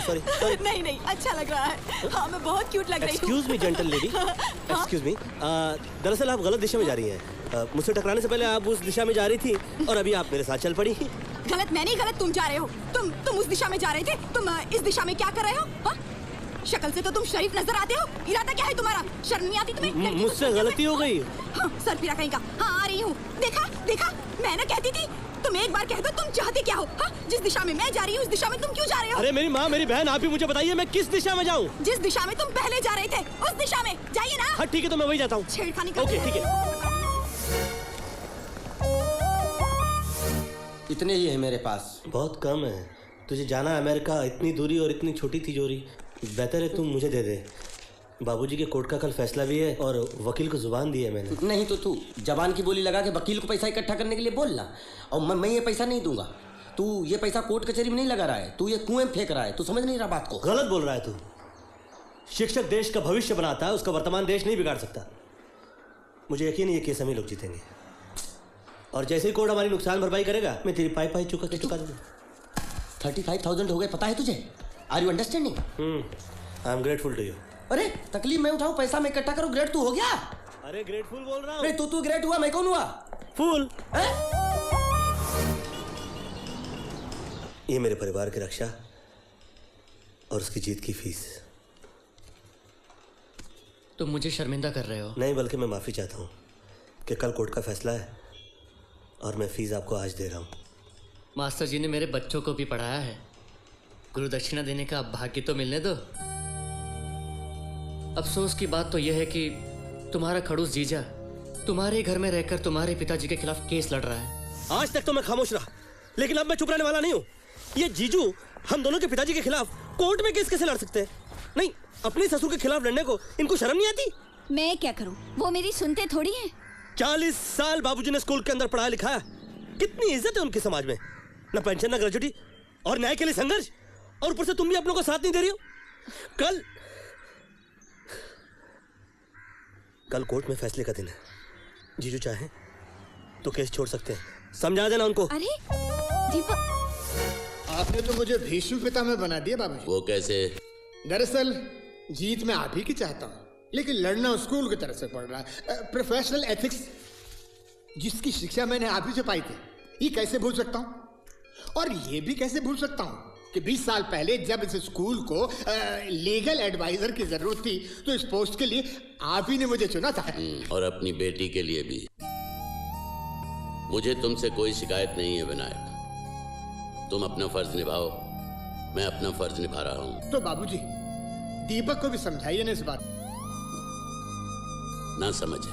Sorry. नहीं नहीं, अच्छा लग रहा है। हाँ, मैं बहुत क्यूट लग रही हूँ। Excuse me gentle lady, excuse me. दरअसल आप गलत दिशा में जा रही हैं। मुझसे टकराने से पहले आप उस दिशा में जा रही थी और अभी आप मेरे साथ चल पड़ी। गलत मैं नहीं, गलत तुम जा रहे हो। तुम उस दिशा में जा रहे थे, तुम इस दिशा में क्या कर रहे हो? हा? शक्ल से तो तुम शरीफ नजर आते हो, इरादा क्या है तुम्हारा? शर्म नहीं आती तुम्हें? मुझसे गलती हो गई। हाँ, सर फिरा कहीं का। हाँ, आ रही हूँ। देखा देखा, मैं ना कहती थी। तुम एक बार कह दो तुम चाहते क्या हो? हाँ, जिस दिशा में मैं जा रही हूँ उस दिशा में तुम क्यों जा रहे हो? अरे मेरी माँ, मेरी बहन, आप ही मुझे बताइए मैं किस दिशा में जाऊँ? जिस दिशा में तुम पहले जा रहे थे उस दिशा में जाइए ना। हाँ ठीक है, तो मैं वही जाता हूँ। छेड़खानी कर। ओके ठीक है। इतने ही है मेरे पास। बहुत कम है। तुझे जाना है अमेरिका, इतनी दूरी और इतनी छोटी तिजोरी। बेहतर है तुम मुझे दे दे। बाबूजी के कोर्ट का कल फैसला भी है और वकील को जुबान दी है मैंने। नहीं तो तू जबान की बोली लगा के वकील को पैसा इकट्ठा करने के लिए बोल ना। और मैं ये पैसा नहीं दूंगा। तू ये पैसा कोर्ट कचहरी में नहीं लगा रहा है, तू ये कुएं में फेंक रहा है। तू समझ नहीं रहा बात को। गलत बोल रहा है तू। शिक्षक देश का भविष्य बनाता है, उसका वर्तमान देश नहीं बिगाड़ सकता। मुझे यकीन है ये केस हम ही लोग जीतेंगे। और जैसे ही कोर्ट हमारी नुकसान भरपाई करेगा मैं तेरी पाई चुका दूंगा। 35,000 हो गए, पता है तुझे? Are you understanding? I am grateful to you. अरे तकलीफ मैं उठाऊं, पैसा मैं इकट्ठा करूं, ग्रेट तू हो गया? अरे ग्रेटफुल बोल रहा हूँ। अरे तू ग्रेट हुआ, मैं कौन हुआ? फूल। ये मेरे परिवार की रक्षा और उसकी जीत की फीस। तुम मुझे शर्मिंदा कर रहे हो। नहीं, बल्कि मैं माफी चाहता हूँ कि कल कोर्ट का फैसला है और मैं फीस आपको आज दे रहा हूँ। मास्टर जी ने मेरे बच्चों को भी पढ़ाया है। गुरु दक्षिणा देने का भाग्य तो मिलने दो। अफसोस की बात तो यह है कि तुम्हारा खड़ूस जीजा तुम्हारे घर में रहकर तुम्हारे पिताजी के खिलाफ केस लड़ रहा है। आज तक तो मैं खामोश रहा, लेकिन अब मैं चुप रहने वाला नहीं हूँ। ये जीजू हम दोनों के पिताजी के खिलाफ कोर्ट में केस कैसे लड़ सकते हैं? नहीं, अपने ससुर के खिलाफ लड़ने को इनको शर्म नहीं आती? मैं क्या करूं, वो मेरी सुनते थोड़ी हैं। 40 साल बाबूजी ने स्कूल के अंदर पढ़ाया लिखाया। कितनी इज्जत है उनके समाज में। न पेंशन, न ग्रेजुटी और न्याय के लिए संघर्ष। और ऊपर से तुम भी अपनों को साथ नहीं दे रही हो। कल कोर्ट में फैसले का दिन है। जीजू चाहे तो केस छोड़ सकते हैं, समझा देना उनको। अरे दीपक, आपने तो मुझे भीष्म पितामह बना दिया बाबूजी। वो कैसे? दरअसल जीत मैं आप ही की चाहता हूँ, लेकिन लड़ना स्कूल की तरफ से पड़ रहा है। प्रोफेशनल एथिक्स जिसकी शिक्षा मैंने आप ही से पाई थी, ये कैसे भूल सकता हूँ? और ये भी कैसे भूल सकता हूँ कि 20 साल पहले जब इस स्कूल को लीगल एडवाइजर की जरूरत थी तो इस पोस्ट के लिए आप ही ने मुझे चुना था। और अपनी बेटी के लिए भी। मुझे तुमसे कोई शिकायत नहीं है विनायक। तुम अपना फर्ज निभाओ, मैं अपना फर्ज निभा रहा हूँ। तो बाबूजी दीपक को भी समझाइए ना इस बात। ना समझे